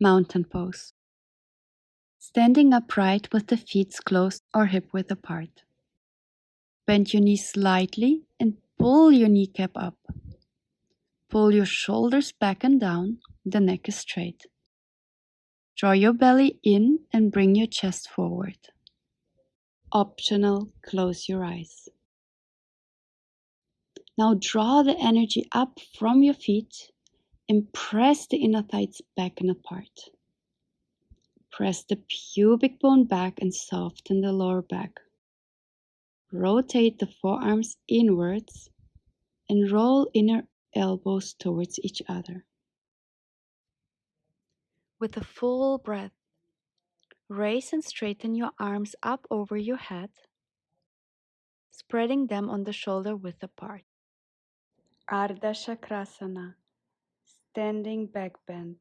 Mountain pose. Standing upright with the feet closed or hip-width apart. Bend your knees slightly and pull your kneecap up. Pull your shoulders back and down, the neck is straight. Draw your belly in and bring your chest forward. Optional, close your eyes. Now draw the energy up from your feet and press the inner thighs back and apart. Press the pubic bone back and soften the lower back. Rotate the forearms inwards and roll inner elbows towards each other. With a full breath, raise and straighten your arms up over your head, spreading them on the shoulder width apart. ARDHA CHAKRASANA, standing back bend.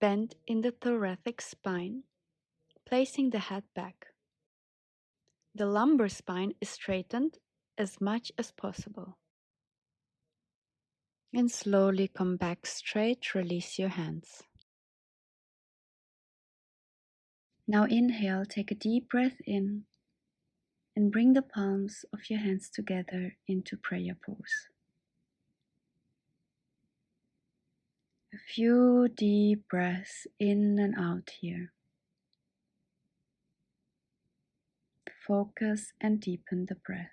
Bend in the thoracic spine, placing the head back. The lumbar spine is straightened as much as possible. And slowly come back straight, release your hands. Now inhale, take a deep breath in and bring the palms of your hands together into prayer pose. A few deep breaths in and out here. Focus and deepen the breath.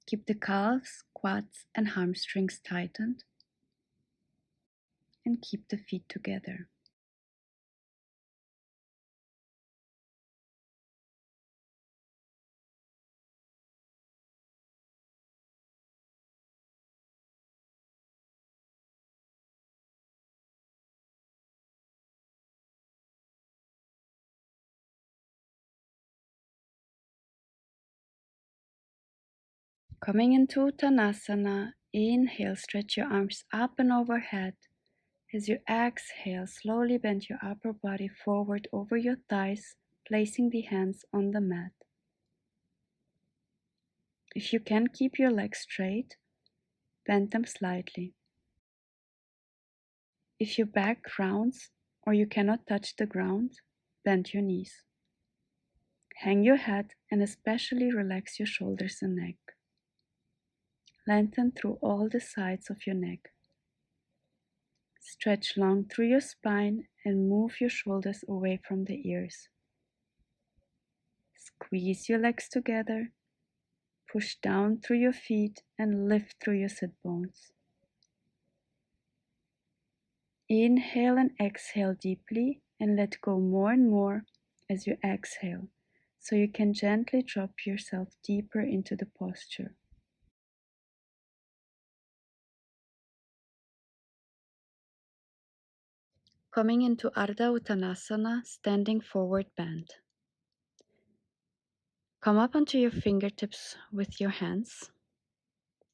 Keep the calves, quads and hamstrings tightened and keep the feet together. Coming into Uttanasana, inhale, stretch your arms up and overhead. As you exhale, slowly bend your upper body forward over your thighs, placing the hands on the mat. If you can keep your legs straight, bend them slightly. If your back rounds or you cannot touch the ground, bend your knees. Hang your head and especially relax your shoulders and neck. Lengthen through all the sides of your neck. Stretch long through your spine and move your shoulders away from the ears. Squeeze your legs together, push down through your feet and lift through your sit bones. Inhale and exhale deeply and let go more and more as you exhale, so you can gently drop yourself deeper into the posture. Coming into Ardha Uttanasana, standing forward bend. Come up onto your fingertips with your hands,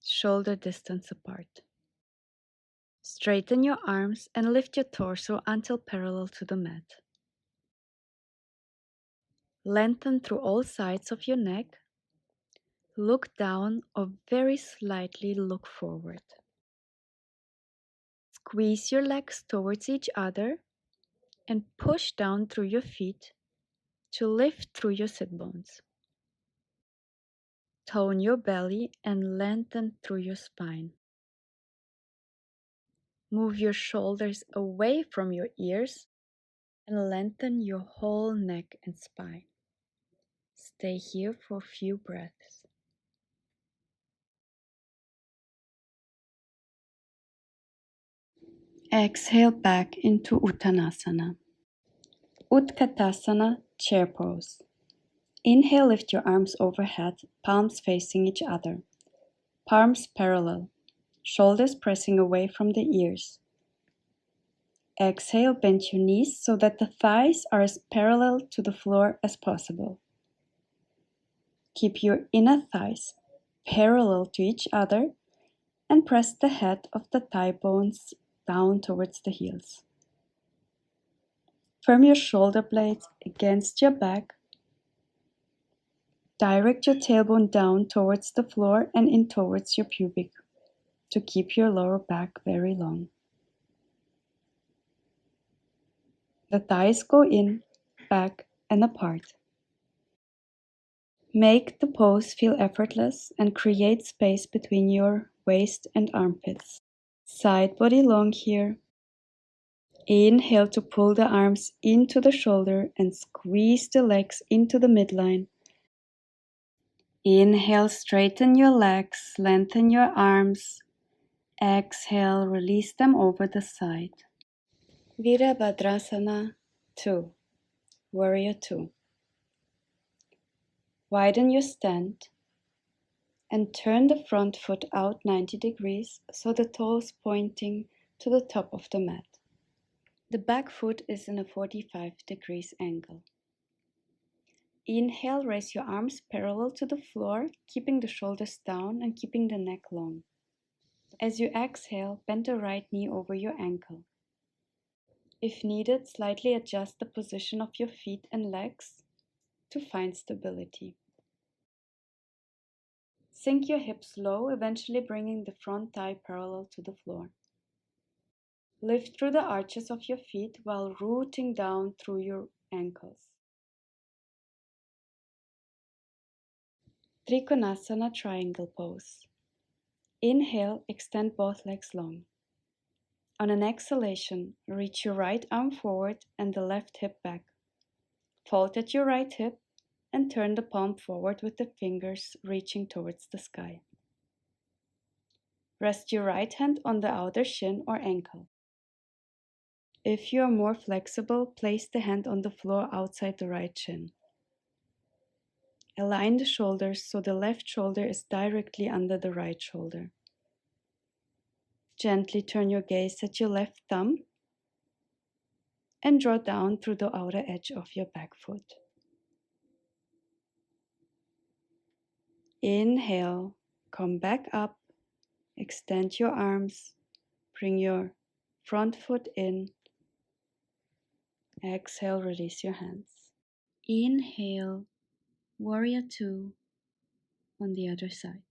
shoulder distance apart. Straighten your arms and lift your torso until parallel to the mat. Lengthen through all sides of your neck. Look down or very slightly look forward. Squeeze your legs towards each other and push down through your feet to lift through your sit bones. Tone your belly and lengthen through your spine. Move your shoulders away from your ears and lengthen your whole neck and spine. Stay here for a few breaths. Exhale back into Uttanasana. Utkatasana, chair pose. Inhale, lift your arms overhead, palms facing each other. Palms parallel, shoulders pressing away from the ears. Exhale, bend your knees so that the thighs are as parallel to the floor as possible. Keep your inner thighs parallel to each other and press the head of the thigh bones down towards the heels. Firm your shoulder blades against your back. Direct your tailbone down towards the floor and in towards your pubic to keep your lower back very long. The thighs go in, back, and apart. Make the pose feel effortless and create space between your waist and armpits. Side body long here. Inhale to pull the arms into the shoulder and squeeze the legs into the midline. Inhale, straighten your legs, lengthen your arms. Exhale, release them over the side. Virabhadrasana 2, Warrior 2. Widen your stand and turn the front foot out 90 degrees so the toes pointing to the top of the mat. The back foot is in a 45 degrees angle. Inhale, raise your arms parallel to the floor, keeping the shoulders down and keeping the neck long. As you exhale, bend the right knee over your ankle. If needed, slightly adjust the position of your feet and legs to find stability. Sink your hips low, eventually bringing the front thigh parallel to the floor. Lift through the arches of your feet while rooting down through your ankles. Trikonasana triangle pose. Inhale, extend both legs long. On an exhalation, reach your right arm forward and the left hip back. Fold at your right hip and turn the palm forward with the fingers reaching towards the sky. Rest your right hand on the outer shin or ankle. If you are more flexible, place the hand on the floor outside the right shin. Align the shoulders so the left shoulder is directly under the right shoulder. Gently turn your gaze at your left thumb and draw down through the outer edge of your back foot. Inhale, come back up, extend your arms, bring your front foot in. Exhale, release your hands. Inhale, Warrior 2 on the other side.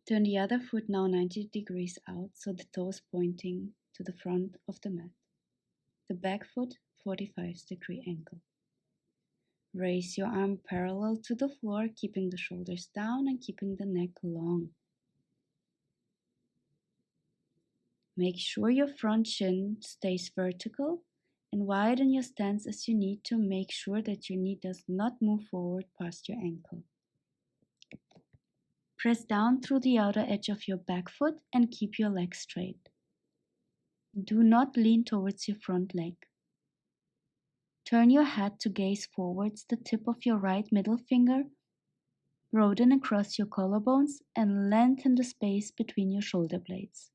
Turn the other foot now 90 degrees out so the toes pointing to the front of the mat. The back foot 45-degree angle. Raise your arm parallel to the floor, keeping the shoulders down and keeping the neck long. Make sure your front shin stays vertical and widen your stance as you need to make sure that your knee does not move forward past your ankle. Press down through the outer edge of your back foot and keep your legs straight. Do not lean towards your front leg. Turn your head to gaze forwards the tip of your right middle finger. Broaden across your collarbones and lengthen the space between your shoulder blades.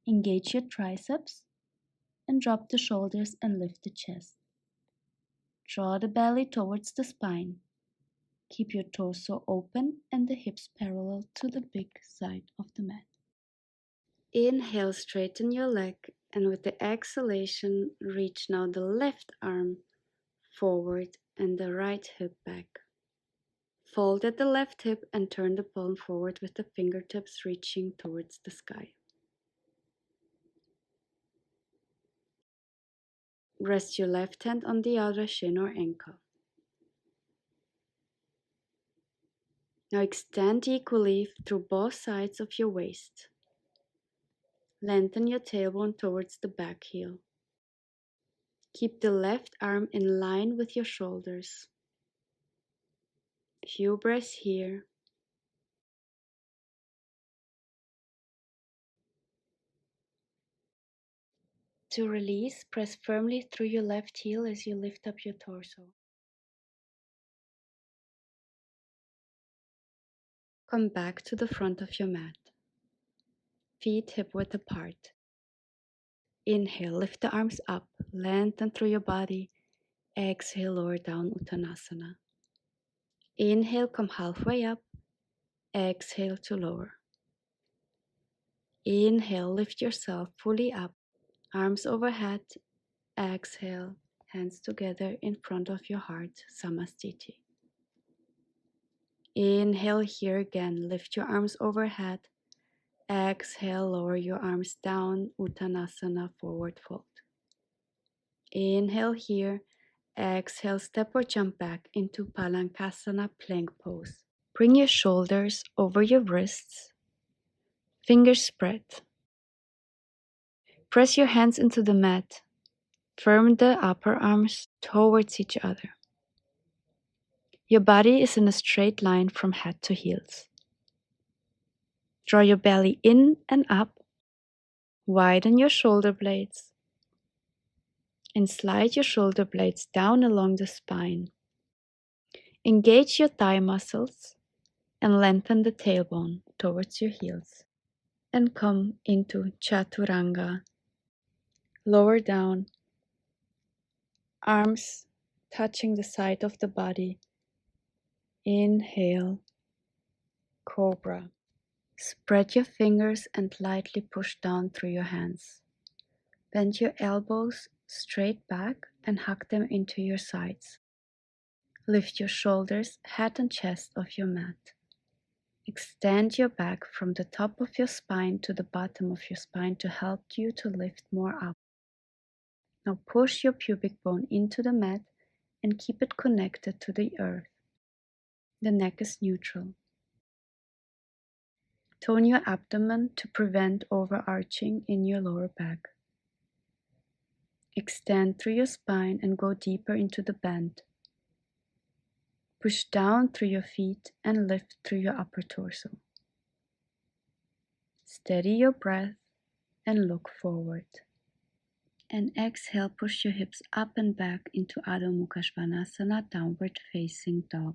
Engage your triceps and drop the shoulders and lift the chest. Draw the belly towards the spine. Keep your torso open and the hips parallel to the big side of the mat. Inhale, straighten your leg, and with the exhalation, reach now the left arm forward and the right hip back. Fold at the left hip and turn the palm forward with the fingertips reaching towards the sky. Rest your left hand on the outer shin or ankle. Now extend equally through both sides of your waist. Lengthen your tailbone towards the back heel. Keep the left arm in line with your shoulders. Few breaths here. To release, press firmly through your left heel as you lift up your torso. Come back to the front of your mat. Feet hip-width apart. Inhale, lift the arms up, lengthen through your body. Exhale, lower down, Uttanasana. Inhale, come halfway up. Exhale to lower. Inhale, lift yourself fully up, arms overhead. Exhale, hands together in front of your heart, Samastiti. Inhale here again, lift your arms overhead. Exhale, lower your arms down, Uttanasana, forward fold. Inhale here. Exhale, step or jump back into Palankasana plank pose. Bring your shoulders over your wrists, fingers spread. Press your hands into the mat. Firm the upper arms towards each other. Your body is in a straight line from head to heels. Draw your belly in and up. Widen your shoulder blades. And slide your shoulder blades down along the spine. Engage your thigh muscles and lengthen the tailbone towards your heels. And come into Chaturanga. Lower down, arms touching the side of the body. Inhale, Cobra. Spread your fingers and lightly push down through your hands. Bend your elbows straight back and hug them into your sides. Lift your shoulders, head and chest off your mat. Extend your back from the top of your spine to the bottom of your spine to help you to lift more up. Now push your pubic bone into the mat and keep it connected to the earth. The neck is neutral. Tone your abdomen to prevent overarching in your lower back. Extend through your spine and go deeper into the bend. Push down through your feet and lift through your upper torso. Steady your breath and look forward. And exhale, push your hips up and back into Adho Mukha Svanasana, downward facing dog.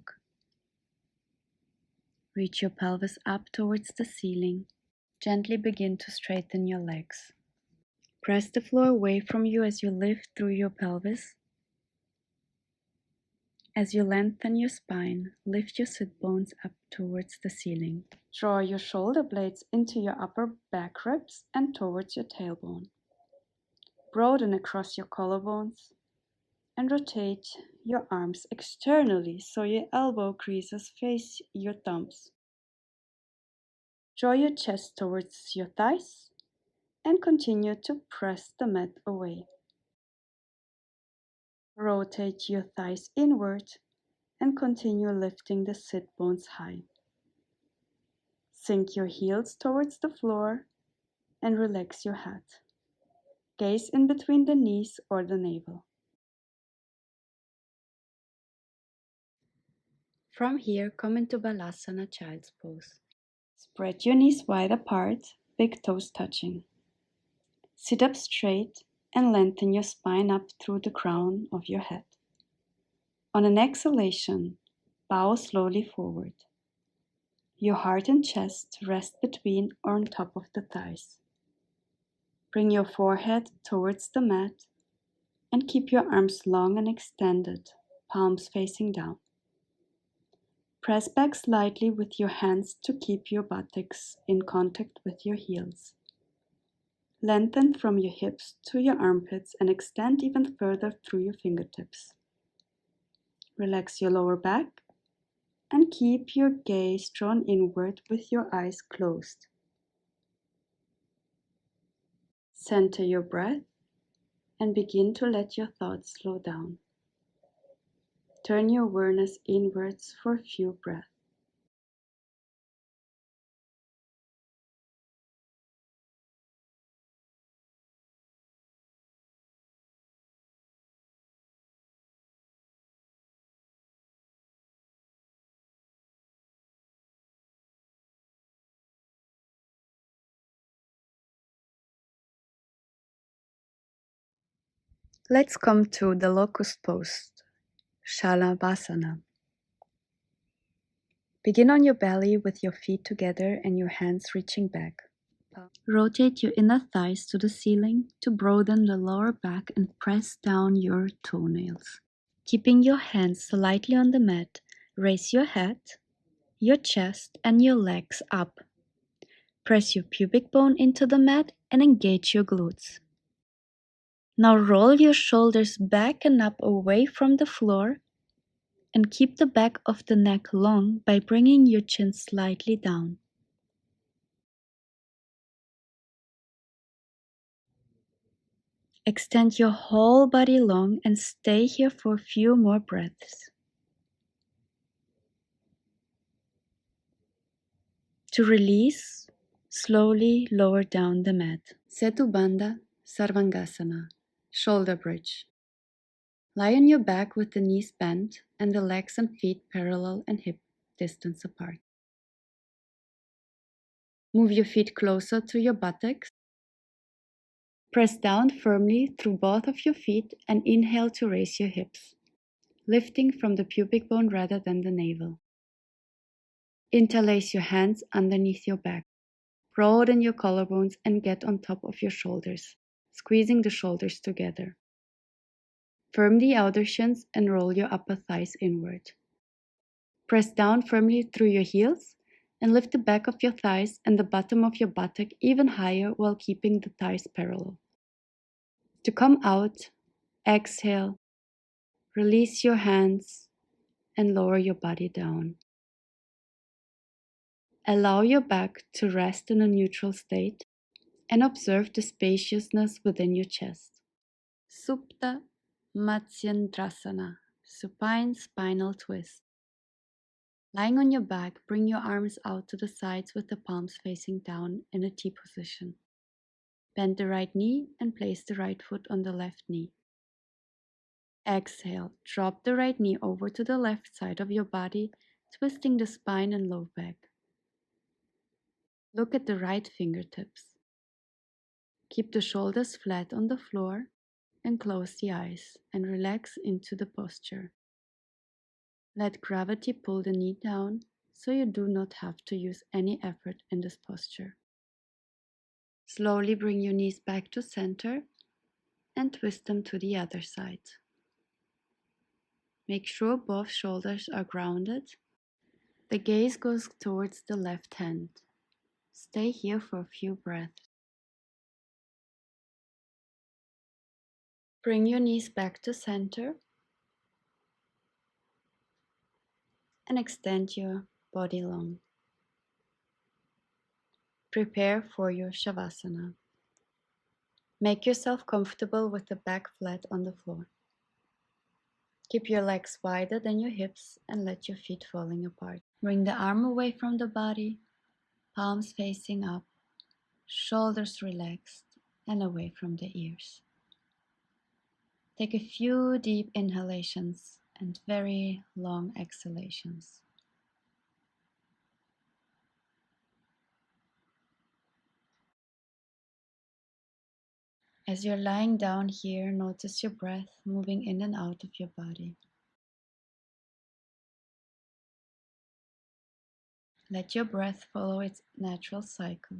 Reach your pelvis up towards the ceiling. Gently begin to straighten your legs. Press the floor away from you as you lift through your pelvis. As you lengthen your spine, lift your sit bones up towards the ceiling. Draw your shoulder blades into your upper back ribs and towards your tailbone. Broaden across your collarbones and rotate your arms externally so your elbow creases face your thumbs. Draw your chest towards your thighs and continue to press the mat away. Rotate your thighs inward and continue lifting the sit bones high. Sink your heels towards the floor and relax your head. Gaze in between the knees or the navel. From here, come into Balasana, Child's Pose. Spread your knees wide apart, big toes touching. Sit up straight and lengthen your spine up through the crown of your head. On an exhalation, bow slowly forward. Your heart and chest rest between or on top of the thighs. Bring your forehead towards the mat and keep your arms long and extended, palms facing down. Press back slightly with your hands to keep your buttocks in contact with your heels. Lengthen from your hips to your armpits and extend even further through your fingertips. Relax your lower back and keep your gaze drawn inward with your eyes closed. Center your breath and begin to let your thoughts slow down. Turn your awareness inwards for a few breaths. Let's come to the locust pose, Shalabhasana. Begin on your belly with your feet together and your hands reaching back. Rotate your inner thighs to the ceiling to broaden the lower back and press down your toenails. Keeping your hands slightly on the mat, raise your head, your chest, and your legs up. Press your pubic bone into the mat and engage your glutes. Now roll your shoulders back and up away from the floor and keep the back of the neck long by bringing your chin slightly down. Extend your whole body long and stay here for a few more breaths. To release, slowly lower down the mat. SETU BANDHA, SARVANGASANA, shoulder bridge. Lie on your back with the knees bent and the legs and feet parallel and hip distance apart. Move your feet closer to your buttocks. Press down firmly through both of your feet and inhale to raise your hips, lifting from the pubic bone rather than the navel. Interlace your hands underneath your back. Broaden your collarbones and get on top of your shoulders, squeezing the shoulders together. Firm the outer shins and roll your upper thighs inward. Press down firmly through your heels and lift the back of your thighs and the bottom of your buttock even higher while keeping the thighs parallel. To come out, exhale, release your hands and lower your body down. Allow your back to rest in a neutral state and observe the spaciousness within your chest. SUPTA, MATSYENDRASANA, supine spinal twist. Lying on your back, bring your arms out to the sides with the palms facing down in a T position. Bend the right knee and place the right foot on the left knee. Exhale, drop the right knee over to the left side of your body, twisting the spine and low back. Look at the right fingertips. Keep the shoulders flat on the floor and close the eyes and relax into the posture. Let gravity pull the knee down so you do not have to use any effort in this posture. Slowly bring your knees back to center and twist them to the other side. Make sure both shoulders are grounded. The gaze goes towards the left hand. Stay here for a few breaths. Bring your knees back to center and extend your body long. Prepare for your Shavasana. Make yourself comfortable with the back flat on the floor. Keep your legs wider than your hips and let your feet falling apart. Bring the arm away from the body, palms facing up, shoulders relaxed and away from the ears. Take a few deep inhalations and very long exhalations. As you're lying down here, notice your breath moving in and out of your body. Let your breath follow its natural cycle.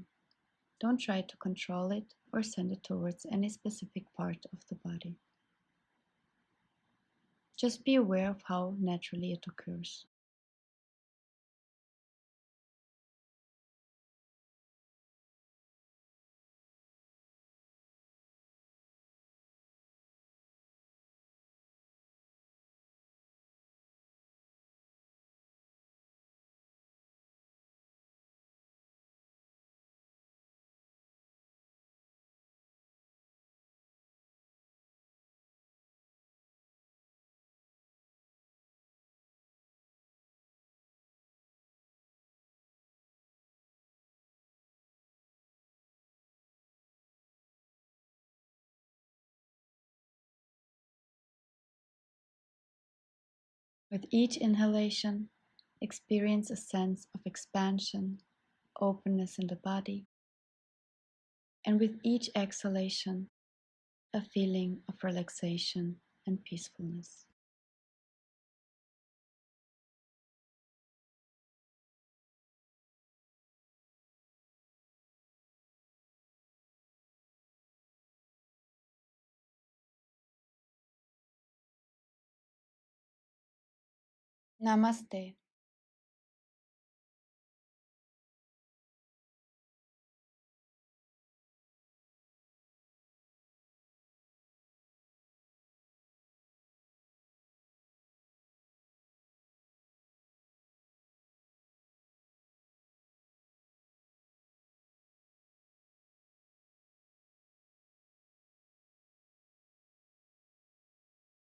Don't try to control it or send it towards any specific part of the body. Just be aware of how naturally it occurs. With each inhalation, experience a sense of expansion, openness in the body, and with each exhalation, a feeling of relaxation and peacefulness. Namaste.